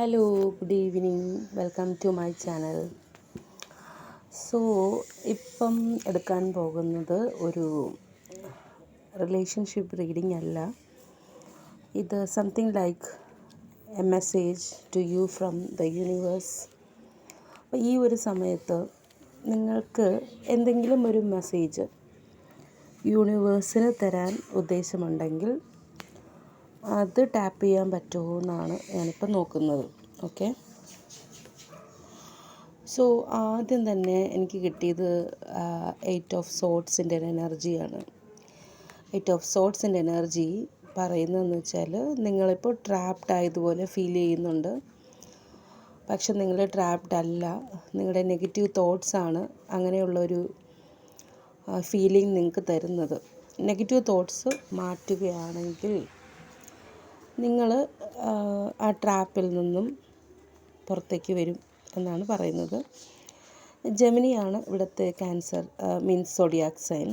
Hello, good evening. Welcome to my channel. So ഇപ്പം എടുക്കാൻ പോകുന്നത് ഒരു റിലേഷൻഷിപ്പ് റീഡിംഗ് അല്ല. ഇത് something like a message to you from the universe. അപ്പോൾ ഈ ഒരു സമയത്ത് നിങ്ങൾക്ക് എന്തെങ്കിലും ഒരു മെസ്സേജ് യൂണിവേഴ്സിന് തരാൻ ഉദ്ദേശമുണ്ടെങ്കിൽ അത് ടാപ്പ് ചെയ്യാൻ പറ്റുമോ എന്നാണ് ഞാനിപ്പോൾ നോക്കുന്നത്. ഓക്കെ, സോ ആദ്യം തന്നെ എനിക്ക് കിട്ടിയത് 8 ഓഫ് സോർഡ്സിൻ്റെ ഒരു എനർജിയാണ്. 8 ഓഫ് സോർഡ്സിൻ്റെ എനർജി പറയുന്നതെന്ന് വെച്ചാൽ നിങ്ങളിപ്പോൾ ട്രാപ്ഡ് ആയതുപോലെ ഫീൽ ചെയ്യുന്നുണ്ട്. പക്ഷെ നിങ്ങൾ ട്രാപ്ഡ് അല്ല. നിങ്ങളുടെ നെഗറ്റീവ് തോട്ട്സാണ് അങ്ങനെയുള്ളൊരു ഫീലിംഗ് നിങ്ങൾക്ക് തരുന്നത്. നെഗറ്റീവ് തോട്ട്സ് മാറ്റുകയാണെങ്കിൽ നിങ്ങൾ ആ ട്രാപ്പിൽ നിന്നും പുറത്തേക്ക് വരും എന്നാണ് പറയുന്നത്. ജെമിനിയാണ് ഇവിടുത്തെ ക്യാൻസർ മീൻസ് സോഡിയാക് സൈൻ.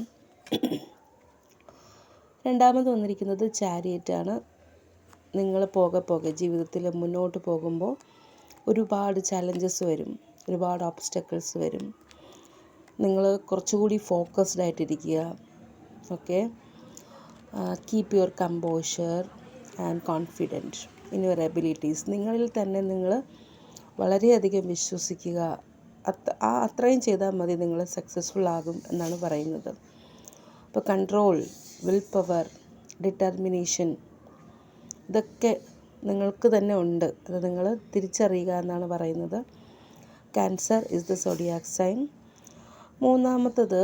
രണ്ടാമത് വന്നിരിക്കുന്നത് ചാരിയറ്റാണ്. നിങ്ങൾ പോകെ ജീവിതത്തിൽ മുന്നോട്ട് പോകുമ്പോൾ ഒരുപാട് ചാലഞ്ചസ് വരും, ഒരുപാട് ഓബ്സ്റ്റക്കിൾസ് വരും. നിങ്ങൾ കുറച്ചുകൂടി ഫോക്കസ്ഡ് ആയിട്ടിരിക്കുക. Okay, keep your composure and confident in your abilities. നിങ്ങളിൽ തന്നെ നിങ്ങൾ വളരെയധികം വിശ്വസിക്കുക. അത്രയും ചെയ്താൽ മതി, നിങ്ങൾ സക്സസ്ഫുൾ ആകും എന്നാണ് പറയുന്നത്. അപ്പോൾ കൺട്രോൾ, വിൽ പവർ, ഡിറ്റർമിനേഷൻ ഇതൊക്കെ നിങ്ങൾക്ക് തന്നെ ഉണ്ട്. അത് നിങ്ങൾ തിരിച്ചറിയുക എന്നാണ് പറയുന്നത്. Cancer is the zodiac sign. മൂന്നാമത്തത്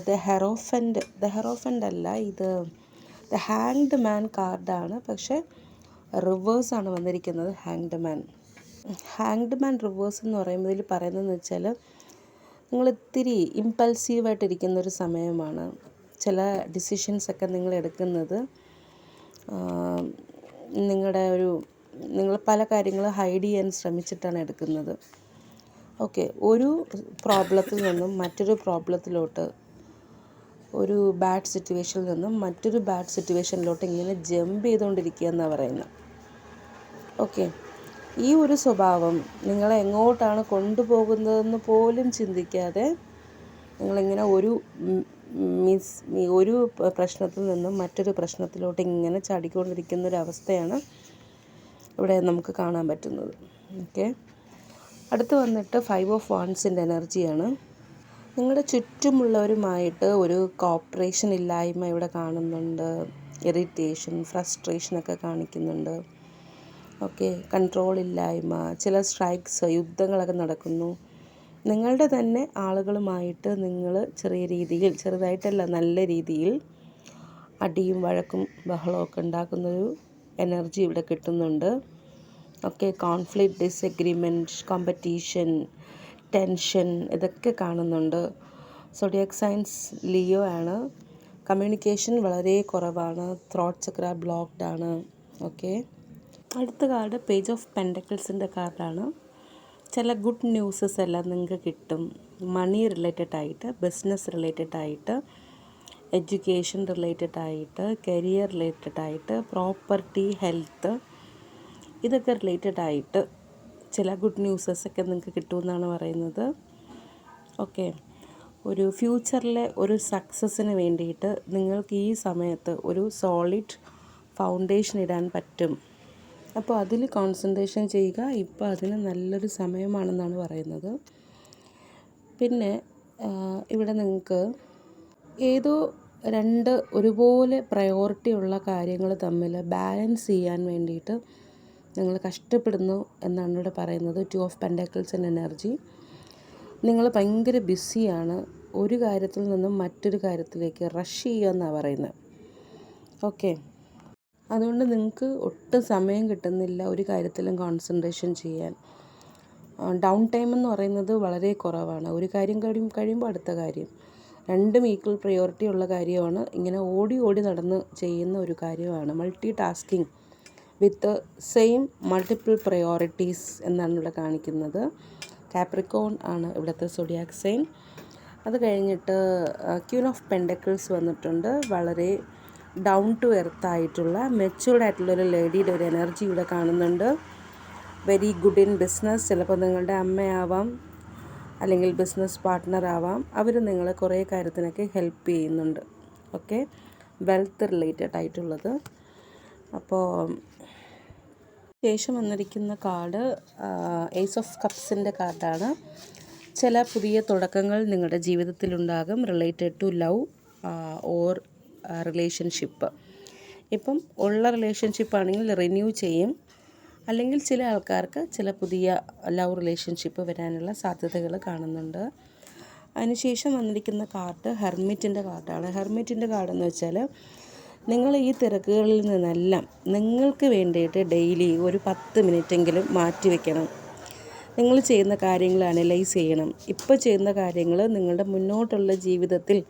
ദ ഹെറോഫൻ്റ് അല്ല, ഇത് ദ ഹാങ്ഡ് മാൻ കാർഡാണ്. പക്ഷേ റിവേഴ്സാണ് വന്നിരിക്കുന്നത്. ഹാങ്ഡ് മാൻ റിവേഴ്സ് എന്ന് പറയുമ്പോൾ ഇതിൽ പറയുന്നതെന്ന് വെച്ചാൽ നിങ്ങൾ ഇത്തിരി ഇമ്പൾസീവായിട്ടിരിക്കുന്നൊരു സമയമാണ്. ചില ഡിസിഷൻസൊക്കെ നിങ്ങൾ എടുക്കുന്നത് നിങ്ങൾ പല കാര്യങ്ങൾ ഹൈഡ് ചെയ്യാൻ ശ്രമിച്ചിട്ടാണ് എടുക്കുന്നത്. ഓക്കെ, ഒരു പ്രോബ്ലത്തിൽ നിന്നും മറ്റൊരു പ്രോബ്ലത്തിലോട്ട്, ഒരു ബാഡ് സിറ്റുവേഷനിൽ നിന്നും മറ്റൊരു ബാഡ് സിറ്റുവേഷനിലോട്ട് ഇങ്ങനെ ജമ്പ് ചെയ്തുകൊണ്ടിരിക്കുക എന്നാണ് പറയുന്നത്. ഓക്കെ, ഈ ഒരു സ്വഭാവം നിങ്ങളെ എങ്ങോട്ടാണ് കൊണ്ടുപോകുന്നതെന്ന് പോലും ചിന്തിക്കാതെ നിങ്ങളിങ്ങനെ ഒരു പ്രശ്നത്തിൽ നിന്നും മറ്റൊരു പ്രശ്നത്തിലോട്ട് ഇങ്ങനെ ചാടിക്കൊണ്ടിരിക്കുന്നൊരവസ്ഥയാണ് ഇവിടെ നമുക്ക് കാണാൻ പറ്റുന്നത്. ഓക്കെ, അടുത്ത് വന്നിട്ട് 5 ഓഫ് വാൻഡ്സിൻ്റെ എനർജിയാണ്. നിങ്ങളുടെ ചുറ്റുമുള്ളവരുമായിട്ട് ഒരു കോപ്പറേഷൻ ഇല്ലായ്മ ഇവിടെ കാണുന്നുണ്ട്. ഇറിറ്റേഷൻ, ഫ്രസ്ട്രേഷനൊക്കെ കാണിക്കുന്നുണ്ട്. ഓക്കെ, കൺട്രോൾ ഇല്ലായ്മ, ചില സ്ട്രൈക്സ്, യുദ്ധങ്ങളൊക്കെ നടക്കുന്നു. നിങ്ങളുടെ തന്നെ ആളുകളുമായിട്ട് നിങ്ങൾ ചെറുതായിട്ടല്ല നല്ല രീതിയിൽ അടിയും വഴക്കും ബഹളമൊക്കെ ഉണ്ടാക്കുന്നൊരു എനർജി ഇവിടെ കിട്ടുന്നുണ്ട്. Okay, conflict, disagreement, competition, tension ഇതൊക്കെ കാണുന്നുണ്ട്. സോഡിയാക് സൈൻസ് ലിയോ ആണ്. കമ്മ്യൂണിക്കേഷൻ വളരെ കുറവാണ്. ത്രോട്ട് ചക്ര ബ്ലോക്ക്ഡ് ആണ്. ഓക്കെ, അടുത്ത കാർഡ് പേജ് ഓഫ് പെൻഡക്കിൾസിൻ്റെ കാർഡാണ്. ചില ഗുഡ് ന്യൂസസ് എല്ലാം നിങ്ങൾക്ക് കിട്ടും. മണി റിലേറ്റഡ് ആയിട്ട്, ബിസിനസ് റിലേറ്റഡ് ആയിട്ട്, എഡ്യൂക്കേഷൻ റിലേറ്റഡ് ആയിട്ട്, കരിയർ റിലേറ്റഡ് ആയിട്ട്, പ്രോപ്പർട്ടി, ഹെൽത്ത് ഇതൊക്കെ റിലേറ്റഡ് ആയിട്ട് ചില ഗുഡ് ന്യൂസസൊക്കെ നിങ്ങൾക്ക് കിട്ടുമെന്നാണ് പറയുന്നത്. ഓക്കെ, ഒരു ഫ്യൂച്ചറിലെ ഒരു സക്സസ്സിന് വേണ്ടിയിട്ട് നിങ്ങൾക്ക് ഈ സമയത്ത് ഒരു സോളിഡ് ഫൗണ്ടേഷൻ ഇടാൻ പറ്റും. അപ്പോൾ അതിൽ കോൺസെൻട്രേഷൻ ചെയ്യുക. ഇപ്പോൾ അതിന് നല്ലൊരു സമയമാണെന്നാണ് പറയുന്നത്. പിന്നെ ഇവിടെ നിങ്ങൾക്ക് ഏതോ 2 ഒരുപോലെ പ്രയോറിറ്റി ഉള്ള കാര്യങ്ങൾ തമ്മിൽ ബാലൻസ് ചെയ്യാൻ വേണ്ടിയിട്ട് നിങ്ങൾ കഷ്ടപ്പെടുന്നു എന്നാണ് ഇവിടെ പറയുന്നത്. 2 ഓഫ് പെൻഡക്കിൾസിൻ്റെ എനർജി. നിങ്ങൾ ഭയങ്കര ബിസിയാണ്. ഒരു കാര്യത്തിൽ നിന്നും മറ്റൊരു കാര്യത്തിലേക്ക് റഷ് ചെയ്യുക എന്നാണ് പറയുന്നത്. ഓക്കെ, അതുകൊണ്ട് നിങ്ങൾക്ക് ഒട്ടും സമയം കിട്ടുന്നില്ല ഒരു കാര്യത്തിലും കോൺസെൻട്രേഷൻ ചെയ്യാൻ. ഡൗൺ ടൈം എന്ന് പറയുന്നത് വളരെ കുറവാണ്. ഒരു കാര്യം കഴിയുമ്പോൾ അടുത്ത കാര്യം, രണ്ടും ഈക്വൽ പ്രയോറിറ്റി ഉള്ള കാര്യമാണ്. ഇങ്ങനെ ഓടി നടന്ന് ചെയ്യുന്ന ഒരു കാര്യമാണ്. Multi tasking with same multiple priorities എന്നാണ് ഇവിടെ കാണിക്കുന്നത്. കാപ്രിക്കോൺ ആണ് ഇവിടുത്തെ സോഡിയാക് സൈൻ. അത് കഴിഞ്ഞിട്ട് ക്യൂൻ ഓഫ് പെൻഡക്കിൾസ് വന്നിട്ടുണ്ട്. വളരെ ഡൗൺ ടു എർത്ത് ആയിട്ടുള്ള മെച്യൂർഡ് ആയിട്ടുള്ളൊരു ലേഡിയുടെ ഒരു എനർജി ഇവിടെ കാണുന്നുണ്ട്. Very good in business. ചിലപ്പോൾ നിങ്ങളുടെ അമ്മയാവാം, അല്ലെങ്കിൽ ബിസിനസ് പാർട്ട്ണർ ആവാം. അവർ നിങ്ങളെ കുറേ കാര്യത്തിനൊക്കെ ഹെൽപ്പ് ചെയ്യുന്നുണ്ട്. ഓക്കെ, വെൽത്ത് റിലേറ്റഡ് ആയിട്ടുള്ളത്. അപ്പോൾ ശേഷം വന്നിരിക്കുന്ന കാർഡ് ഏസ് ഓഫ് കപ്സിൻ്റെ കാർഡാണ്. ചില പുതിയ തുടക്കങ്ങൾ നിങ്ങളുടെ ജീവിതത്തിലുണ്ടാകും, related to love or relationship. ഇപ്പം ഉള്ള റിലേഷൻഷിപ്പ് ആണെങ്കിൽ റിന്യൂ ചെയ്യും, അല്ലെങ്കിൽ ചില ആൾക്കാർക്ക് ചില പുതിയ ലവ് റിലേഷൻഷിപ്പ് വരാനുള്ള സാധ്യതകൾ കാണുന്നുണ്ട്. അതിനുശേഷം വന്നിരിക്കുന്ന കാർഡ് ഹെർമിറ്റിൻ്റെ കാർഡാണ്. ഹെർമിറ്റിൻ്റെ കാർഡെന്ന് വെച്ചാൽ നിങ്ങൾ ഈ തിരക്കുകളിൽ നിന്നെല്ലാം നിങ്ങൾക്ക് വേണ്ടിയിട്ട് ഡെയിലി ഒരു 10 മിനിറ്റെങ്കിലും മാറ്റി വയ്ക്കണം. നിങ്ങൾ ചെയ്യുന്ന കാര്യങ്ങൾ അനലൈസ് ചെയ്യണം. ഇപ്പോൾ ചെയ്യുന്ന കാര്യങ്ങൾ നിങ്ങളുടെ മുന്നോട്ടുള്ള ജീവിതത്തിൽ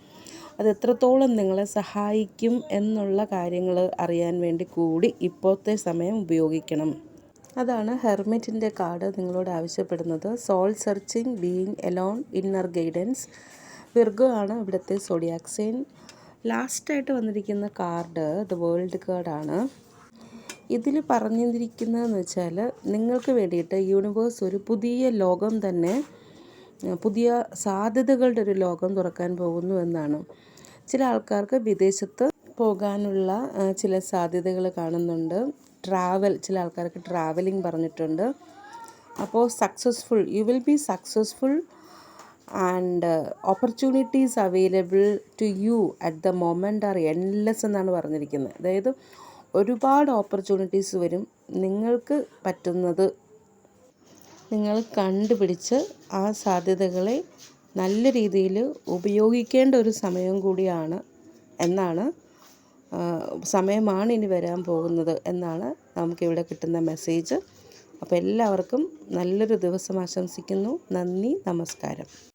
അത് എത്രത്തോളം നിങ്ങളെ സഹായിക്കും എന്നുള്ള കാര്യങ്ങൾ അറിയാൻ വേണ്ടി കൂടി ഇപ്പോഴത്തെ സമയം ഉപയോഗിക്കണം. അതാണ് ഹെർമിറ്റിൻ്റെ കാർഡ് നിങ്ങളോട് ആവശ്യപ്പെടുന്നത്. Soul searching, being alone, inner guidance. Virgo ആണ് ഇവിടുത്തെ സോഡിയാക് സൈൻ. ലാസ്റ്റായിട്ട് വന്നിരിക്കുന്ന കാർഡ് ദ വേൾഡ് കാർഡാണ്. ഇതിൽ പറഞ്ഞിരിക്കുന്നതെന്ന് വെച്ചാൽ നിങ്ങൾക്ക് വേണ്ടിയിട്ട് യൂണിവേഴ്സ് ഒരു പുതിയ ലോകം തന്നെ, പുതിയ സാധ്യതകളുടെ ഒരു ലോകം തുറക്കാൻ പോകുന്നു എന്നാണ്. ചില ആൾക്കാർക്ക് വിദേശത്ത് പോകാനുള്ള ചില സാധ്യതകൾ കാണുന്നുണ്ട്. ചില ആൾക്കാർക്ക് ട്രാവലിംഗ് പറഞ്ഞിട്ടുണ്ട്. അപ്പോൾ successful, you will be successful and opportunities available to you at the moment are endless എന്നാണ് പറഞ്ഞിരിക്കുന്നത്. അതായത് ഒരുപാട് ഓപ്പർച്യൂണിറ്റീസ് വരും. നിങ്ങൾക്ക് പറ്റുന്നത് നിങ്ങൾ കണ്ടുപിടിച്ച് ആ സാധ്യതകളെ നല്ല രീതിയിൽ ഉപയോഗിക്കേണ്ട ഒരു സമയം കൂടിയാണ് എന്നാണ്, സമയമാണ് ഇനി വരാൻ പോകുന്നത് എന്നാണ് നമുക്കിവിടെ കിട്ടുന്ന മെസ്സേജ്. അപ്പോൾ എല്ലാവർക്കും നല്ലൊരു ദിവസം ആശംസിക്കുന്നു. നന്ദി, നമസ്കാരം.